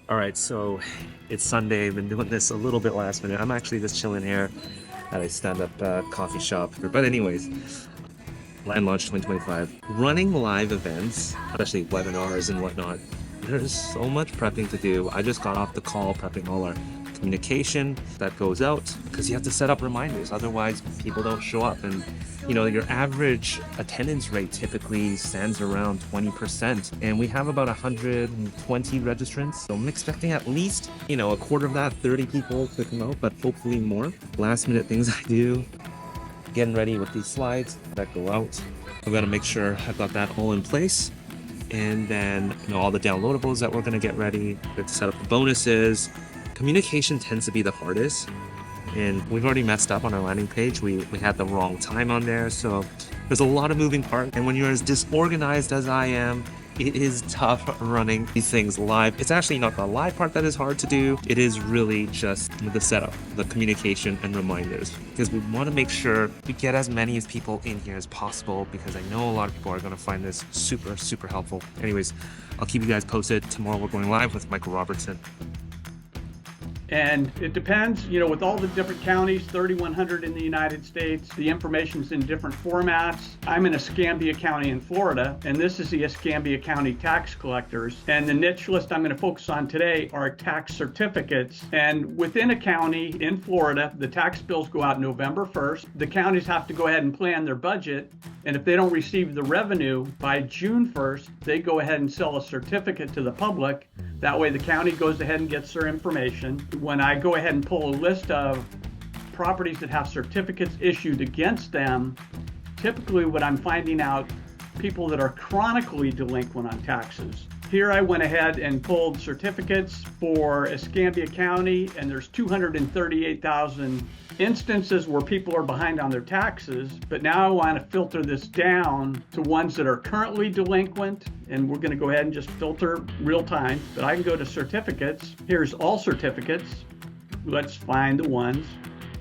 All right, so it's Sunday. I've been doing this a little bit last minute. I'm actually just chilling here at a stand-up coffee shop. But anyways, Land Launch 2025. Running live events, especially webinars and whatnot, there's so much prepping to do. I just got off the call prepping all our communication that goes out because you have to set up reminders. Otherwise, people don't show up. And your average attendance rate typically stands around 20%, and we have about 120 registrants. So I'm expecting at least, a quarter of that, 30 people to come out, but hopefully more. Last minute things I do, getting ready with these slides that go out. I've got to make sure I've got that all in place. And then, all the downloadables that we're going to get ready, we have to set up the bonuses. Communication tends to be the hardest. And we've already messed up on our landing page. We had the wrong time on there. So there's a lot of moving parts. And when you're as disorganized as I am, it is tough running these things live. It's actually not the live part that is hard to do. It is really just the setup, the communication and reminders. Because we want to make sure we get as many as people in here as possible, because I know a lot of people are going to find this super, super helpful. Anyways, I'll keep you guys posted. Tomorrow we're going live with Michael Robertson. And it depends, with all the different counties, 3,100 in the United States, the information's in different formats. I'm in Escambia County in Florida, and this is the Escambia County tax collectors. And the niche list I'm going to focus on today are tax certificates. And within a county in Florida, the tax bills go out November 1st. The counties have to go ahead and plan their budget. And if they don't receive the revenue by June 1st, they go ahead and sell a certificate to the public. That way the county goes ahead and gets their information. When I go ahead and pull a list of properties that have certificates issued against them, typically what I'm finding out, people that are chronically delinquent on taxes. Here I went ahead and pulled certificates for Escambia County, and there's 238,000 instances where people are behind on their taxes. But now I want to filter this down to ones that are currently delinquent, and we're going to go ahead and just filter real time. But I can go to certificates. Here's all certificates. Let's find the ones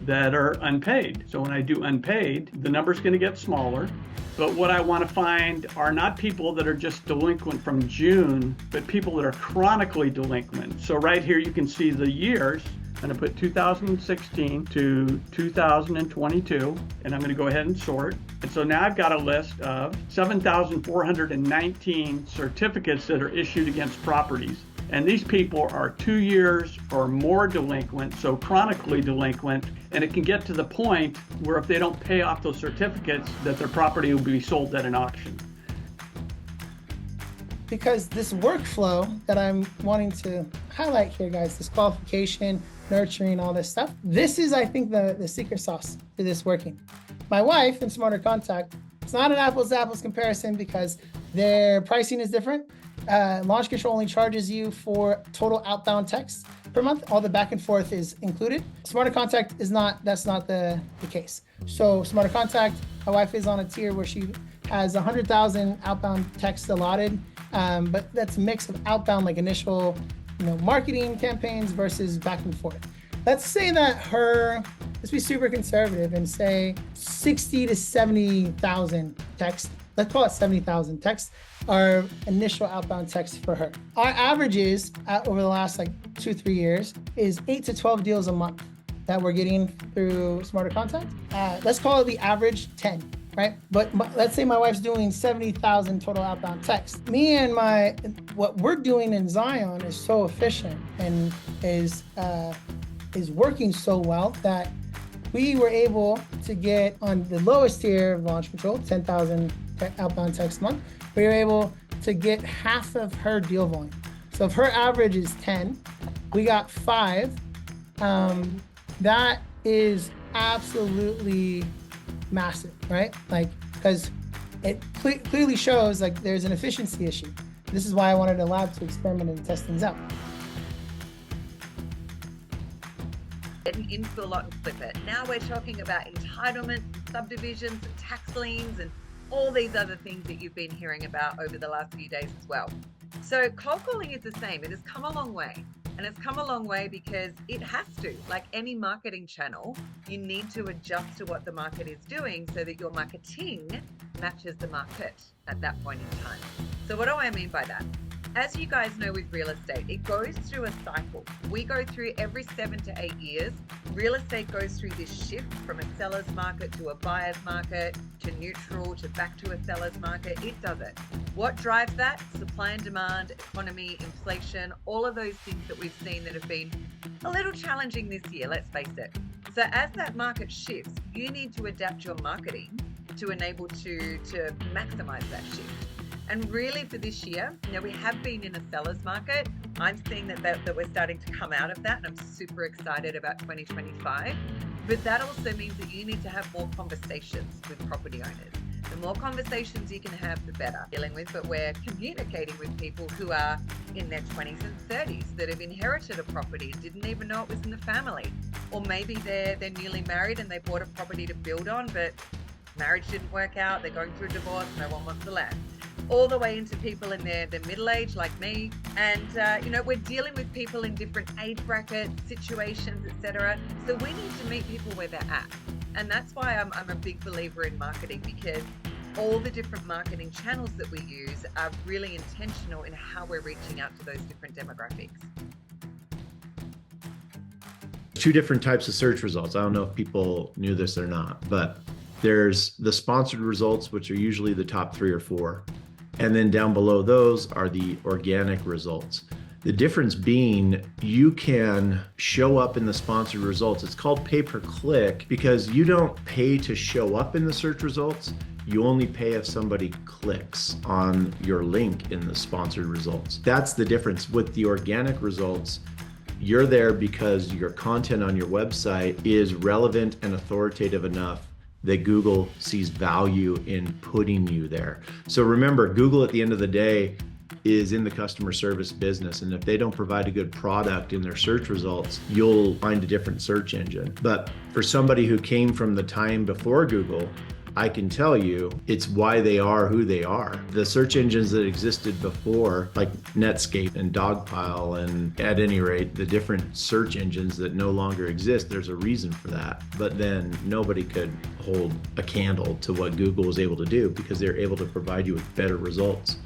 that are unpaid. So when I do unpaid, the number's going to get smaller. But what I want to find are not people that are just delinquent from June, but people that are chronically delinquent. So right here you can see the years. I'm going to put 2016 to 2022, and I'm going to go ahead and sort. And so now I've got a list of 7,419 certificates that are issued against properties. And these people are 2 years or more delinquent, so chronically delinquent, and it can get to the point where if they don't pay off those certificates, that their property will be sold at an auction. Because this workflow that I'm wanting to highlight here, guys, this qualification, nurturing, all this stuff, this is, I think, the secret sauce to this working. My wife in Smarter Contact, it's not an apples to apples comparison because their pricing is different. Launch Control only charges you for total outbound text per month. All the back and forth is included. Smarter Contact is not, that's not the case. So Smarter Contact, my wife is on a tier where she has 100,000 outbound texts allotted, but that's a mix of outbound, like initial, marketing campaigns versus back and forth. Let's say that let's be super conservative and say 60 to 70,000 texts. Let's call it 70,000 texts are initial outbound texts for her. Our averages over the last 2-3 years is 8 to 12 deals a month that we're getting through Smarter Contact. Let's call it the average 10, right? But let's say my wife's doing 70,000 total outbound texts. Me and what we're doing in Zion is so efficient and is working so well that we were able to get on the lowest tier of Launch Control, 10,000 outbound text a month. We were able to get half of her deal volume. So if her average is 10, we got 5. That is absolutely massive, right? Because it clearly shows there's an efficiency issue. This is why I wanted a lab to experiment and test things out. Getting into a lot and flip it. Now we're talking about entitlements, subdivisions, and tax liens, and all these other things that you've been hearing about over the last few days as well. So cold calling is the same. It has come a long way. And it's come a long way because it has to. Like any marketing channel, you need to adjust to what the market is doing so that your marketing matches the market at that point in time. So what do I mean by that? As you guys know with real estate, it goes through a cycle. We go through every 7 to 8 years. Real estate goes through this shift from a seller's market to a buyer's market, to neutral, to back to a seller's market. It does it. What drives that? Supply and demand, economy, inflation, all of those things that we've seen that have been a little challenging this year, let's face it. So as that market shifts, you need to adapt your marketing to enable to maximize that shift. And really for this year, we have been in a seller's market. I'm seeing that we're starting to come out of that, and I'm super excited about 2025. But that also means that you need to have more conversations with property owners. The more conversations you can have, the better. Dealing with, but we're communicating with people who are in their 20s and 30s that have inherited a property and didn't even know it was in the family. Or maybe they're newly married and they bought a property to build on, but marriage didn't work out, they're going through a divorce, no one wants the land. All the way into people in their middle age like me. And, we're dealing with people in different age brackets, situations, etc. So we need to meet people where they're at. And that's why I'm a big believer in marketing, because all the different marketing channels that we use are really intentional in how we're reaching out to those different demographics. Two different types of search results. I don't know if people knew this or not, but there's the sponsored results, which are usually the top 3 or 4. And then down below those are the organic results. The difference being you can show up in the sponsored results. It's called pay-per-click because you don't pay to show up in the search results. You only pay if somebody clicks on your link in the sponsored results. That's the difference. With the organic results, you're there because your content on your website is relevant and authoritative enough that Google sees value in putting you there. So remember, Google at the end of the day is in the customer service business. And if they don't provide a good product in their search results, you'll find a different search engine. But for somebody who came from the time before Google, I can tell you it's why they are who they are. The search engines that existed before, like Netscape and Dogpile, and at any rate, the different search engines that no longer exist, there's a reason for that. But then nobody could hold a candle to what Google was able to do because they're able to provide you with better results.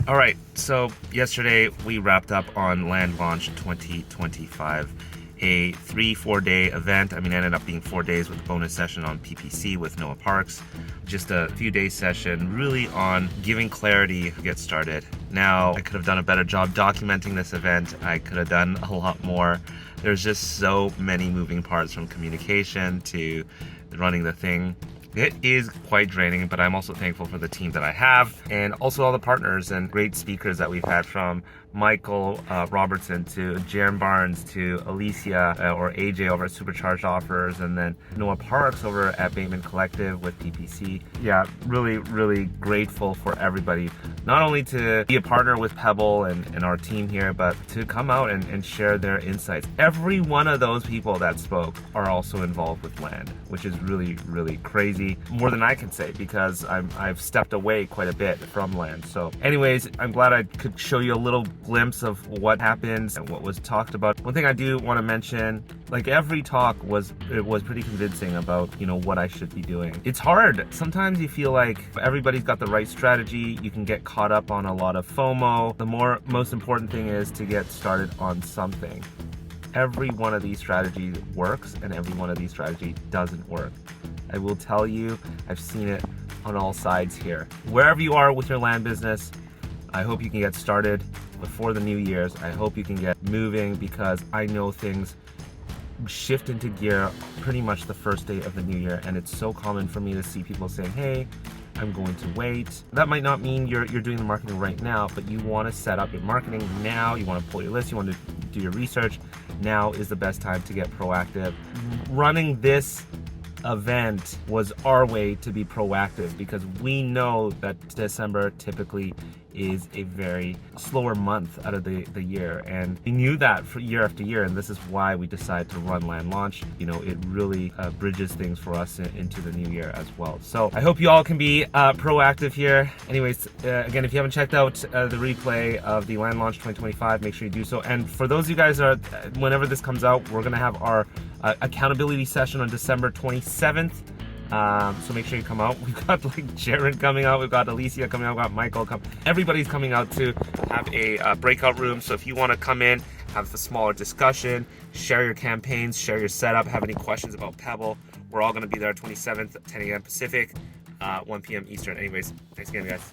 All right, so yesterday we wrapped up on Land Launch 2025. A 3-4 day event. It ended up being 4 days with a bonus session on PPC with Noah Parks. Just a few days session really on giving clarity to get started. Now, I could have done a better job documenting this event. I could have done a lot more. There's just so many moving parts, from communication to running the thing. It is quite draining, but I'm also thankful for the team that I have, and also all the partners and great speakers that we've had, from Michael Robertson to Jaren Barnes to Alicia or AJ over at Supercharged Offers, and then Noah Parks over at Bateman Collective with PPC. Yeah, really, really grateful for everybody, not only to be a partner with Pebble and our team here, but to come out and share their insights. Every one of those people that spoke are also involved with land, which is really, really crazy. More than I can say, because I've stepped away quite a bit from land. So anyways, I'm glad I could show you a little glimpse of what happened and what was talked about. One thing I do want to mention, like, every talk was pretty convincing about, what I should be doing. It's hard. Sometimes you feel like everybody's got the right strategy. You can get caught up on a lot of FOMO. The most important thing is to get started on something. Every one of these strategies works, and every one of these strategies doesn't work. I will tell you, I've seen it on all sides here. Wherever you are with your land business, I hope you can get started before the New Year's. I hope you can get moving, because I know things shift into gear pretty much the first day of the new year, and it's so common for me to see people saying, hey, I'm going to wait. That might not mean you're doing the marketing right now, but you want to set up your marketing now. You want to pull your list, you want to do your research. Now is the best time to get proactive. Running this event was our way to be proactive, because we know that December typically is a very slower month out of the year, and we knew that for year after year, and this is why we decided to run Land Launch. It really bridges things for us into the new year as well. So I hope you all can be proactive here. Anyways, again, if you haven't checked out the replay of the Land Launch 2025, make sure you do so. And for those of you guys whenever this comes out, we're gonna have our accountability session on December 27th. So make sure you come out. We've got like Jaren coming out. We've got Alicia coming out. We've got Michael coming. Everybody's coming out to have a breakout room. So if you want to come in, have a smaller discussion, share your campaigns, share your setup, have any questions about Pebble, we're all going to be there 27th at 10 a.m. Pacific, 1 p.m. Eastern. Anyways, thanks again, guys.